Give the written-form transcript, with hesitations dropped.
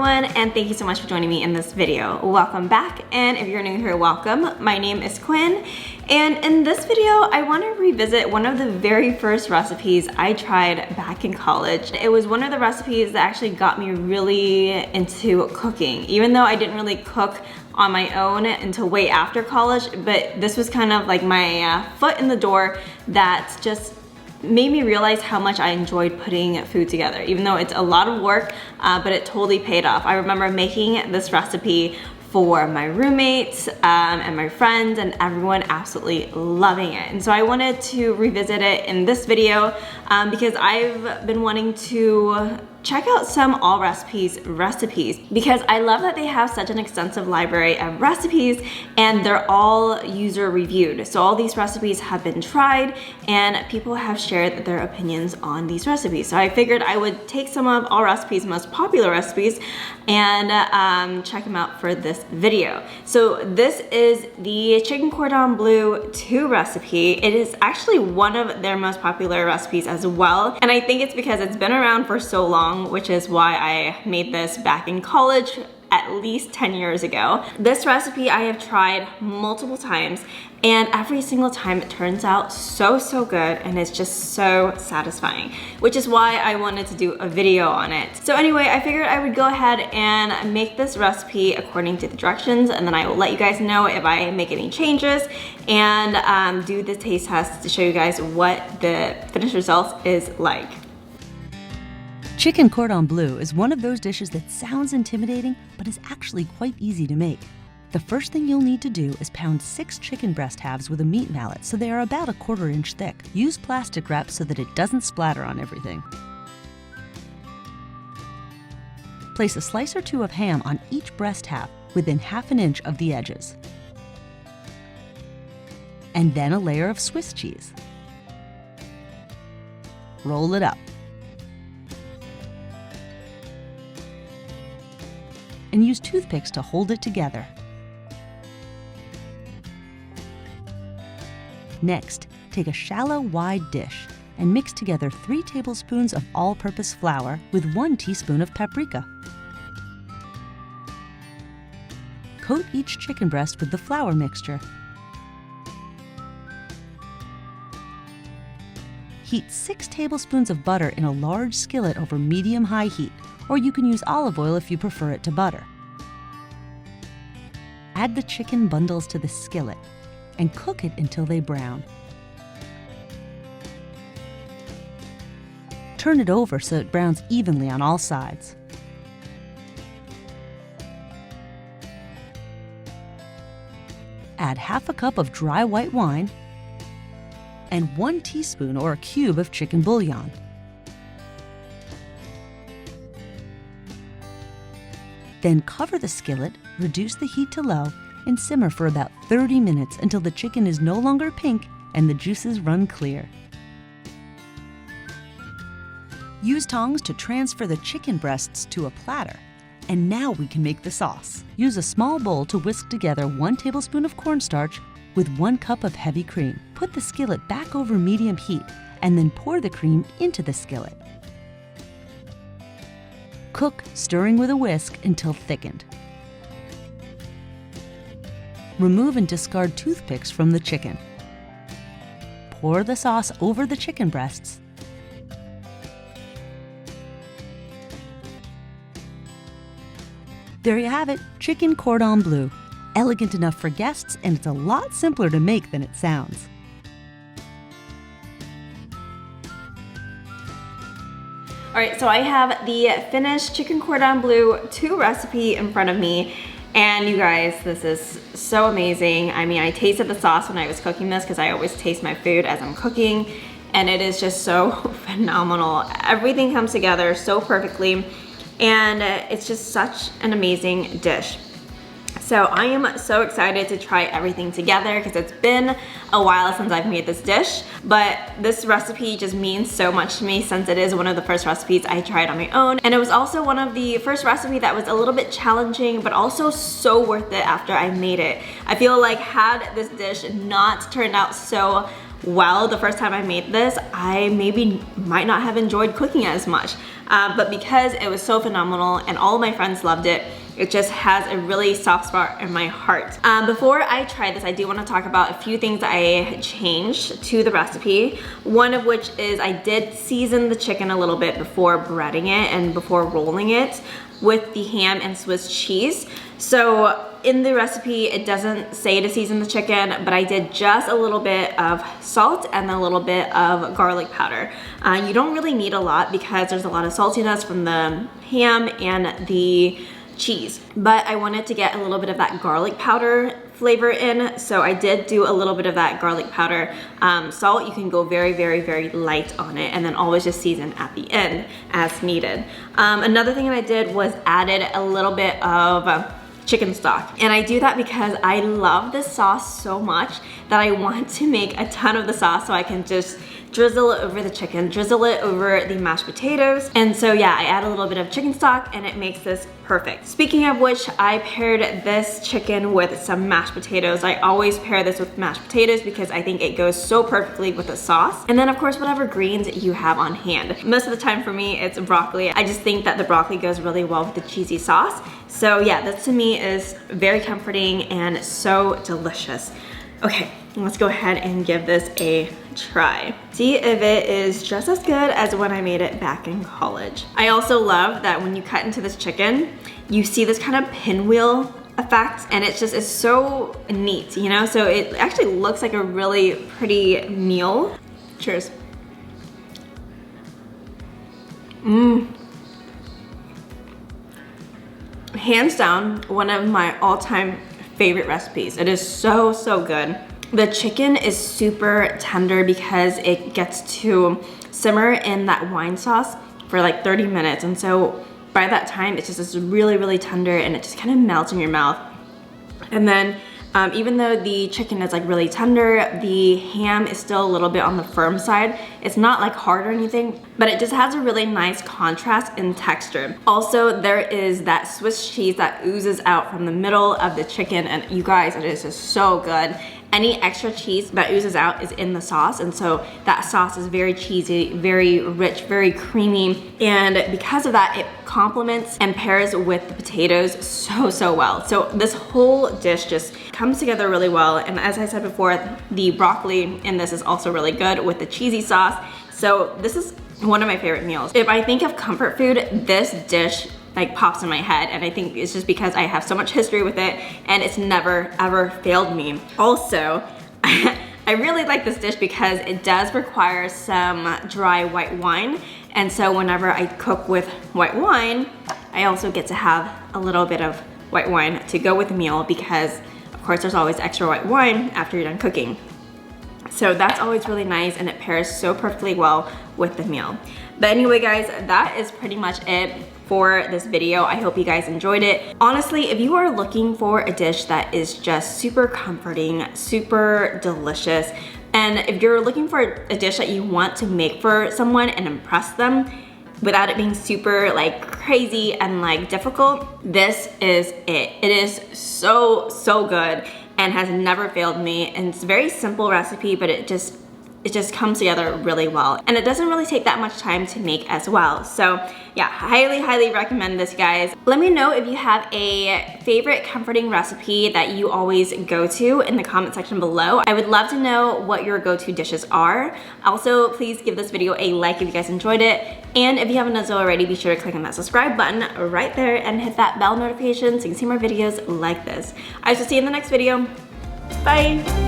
everyone, and thank you so much for joining me in this video. Welcome back, and if you're new here, welcome. My name is Quynh, and in this video, I want to revisit one of the very first recipes I tried back in college. It was one of the recipes that actually got me really into cooking, even though I didn't really cook on my own until way after college, but this was kind of like my foot in the door that just made me realize how much I enjoyed putting food together, even though it's a lot of work, but it totally paid off. I remember making this recipe for my roommates and my friends, and everyone absolutely loving it. And so I wanted to revisit it in this video because I've been wanting to check out some Allrecipes recipes because I love that they have such an extensive library of recipes and they're all user reviewed. So all these recipes have been tried and people have shared their opinions on these recipes. So I figured I would take some of Allrecipes' most popular recipes and check them out for this video. So this is the chicken cordon bleu 2 recipe. It is actually one of their most popular recipes as well. And I think it's because it's been around for so long, which is why I made this back in college at least 10 years ago. This recipe I have tried multiple times, and every single time it turns out so good, and it's just so satisfying, which is why I wanted to do a video on it. So anyway, I figured I would go ahead and make this recipe according to the directions, and then I will let you guys know if I make any changes and do the taste test to show you guys what the finished result is like. Chicken cordon bleu is one of those dishes that sounds intimidating, but is actually quite easy to make. The first thing you'll need to do is pound 6 chicken breast halves with a meat mallet so they are about a 1/4 inch thick. Use plastic wrap so that it doesn't splatter on everything. Place a slice or 2 of ham on each breast half within 1/2 inch of the edges. And then a layer of Swiss cheese. Roll it up. And use toothpicks to hold it together. Next, take a shallow, wide dish and mix together 3 tablespoons of all-purpose flour with 1 teaspoon of paprika. Coat each chicken breast with the flour mixture. Heat 6 tablespoons of butter in a large skillet over medium-high heat, or you can use olive oil if you prefer it to butter. Add the chicken bundles to the skillet and cook it until they brown. Turn it over so it browns evenly on all sides. Add 1/2 cup of dry white wine and 1 teaspoon or a cube of chicken bouillon. Then cover the skillet, reduce the heat to low, and simmer for about 30 minutes until the chicken is no longer pink and the juices run clear. Use tongs to transfer the chicken breasts to a platter. And now we can make the sauce. Use a small bowl to whisk together 1 tablespoon of cornstarch with 1 cup of heavy cream. Put the skillet back over medium heat and then pour the cream into the skillet. Cook, stirring with a whisk until thickened. Remove and discard toothpicks from the chicken. Pour the sauce over the chicken breasts. There you have it, chicken cordon bleu. Elegant enough for guests, and it's a lot simpler to make than it sounds. All right, so I have the finished chicken cordon bleu 2 recipe in front of me. And you guys, this is so amazing. I mean, I tasted the sauce when I was cooking this because I always taste my food as I'm cooking. And it is just so phenomenal. Everything comes together so perfectly. And it's just such an amazing dish. So I am so excited to try everything together because it's been a while since I've made this dish, but this recipe just means so much to me since it is one of the first recipes I tried on my own. And it was also one of the first recipe that was a little bit challenging, but also so worth it after I made it. I feel like had this dish not turned out so well the first time I made this, I maybe might not have enjoyed cooking as much. But because it was so phenomenal and all of my friends loved it, it just has a really soft spot in my heart. Before I try this, I do want to talk about a few things I changed to the recipe. One of which is I did season the chicken a little bit before breading it and before rolling it with the ham and Swiss cheese. So in the recipe, it doesn't say to season the chicken, but I did just a little bit of salt and a little bit of garlic powder. You don't really need a lot because there's a lot of saltiness from the ham and the cheese, but I wanted to get a little bit of that garlic powder flavor in, so I did do a little bit of that garlic powder. Salt, you can go very, very, very light on it, and then always just season at the end as needed. Another thing that I did was added a little bit of chicken stock, and I do that because I love this sauce so much that I want to make a ton of the sauce so I can just drizzle it over the chicken, drizzle it over the mashed potatoes. And so yeah, I add a little bit of chicken stock and it makes this perfect. Speaking of which, I paired this chicken with some mashed potatoes. I always pair this with mashed potatoes because I think it goes so perfectly with the sauce. And then of course, whatever greens you have on hand. Most of the time for me, it's broccoli. I just think that the broccoli goes really well with the cheesy sauce. So yeah, this to me is very comforting and so delicious. Okay, let's go ahead and give this a try. See if it is just as good as when I made it back in college. I also love that when you cut into this chicken, you see this kind of pinwheel effect, and it's so neat, you know? So it actually looks like a really pretty meal. Cheers. Hands down, one of my all-time favorite recipes. It is so, so good. The chicken is super tender because it gets to simmer in that wine sauce for like 30 minutes. And so by that time, it's just really, really tender and it just kind of melts in your mouth. And then even though the chicken is like really tender, the ham is still a little bit on the firm side. It's not like hard or anything, but it just has a really nice contrast in texture. Also, there is that Swiss cheese that oozes out from the middle of the chicken, and you guys, it is just so good. Any extra cheese that oozes out is in the sauce, and so that sauce is very cheesy, very rich, very creamy, and because of that, it complements and pairs with the potatoes so, so well. So this whole dish just comes together really well, and as I said before, the broccoli in this is also really good with the cheesy sauce. So this is one of my favorite meals. If I think of comfort food, this dish like pops in my head, and I think it's just because I have so much history with it and it's never ever failed me. Also, I really like this dish because it does require some dry white wine, and so whenever I cook with white wine, I also get to have a little bit of white wine to go with the meal because of course there's always extra white wine after you're done cooking. So that's always really nice, and it pairs so perfectly well with the meal. But anyway guys, that is pretty much it for this video. I hope you guys enjoyed it. Honestly, if you are looking for a dish that is just super comforting, super delicious, and if you're looking for a dish that you want to make for someone and impress them without it being super like crazy and like difficult, this is it. It is so, so good and has never failed me. And it's a very simple recipe, but it just comes together really well. And it doesn't really take that much time to make as well. So yeah, highly, highly recommend this, guys. Let me know if you have a favorite comforting recipe that you always go to in the comment section below. I would love to know what your go-to dishes are. Also, please give this video a like if you guys enjoyed it. And if you haven't done so already, be sure to click on that subscribe button right there and hit that bell notification so you can see more videos like this. I shall see you in the next video. Bye.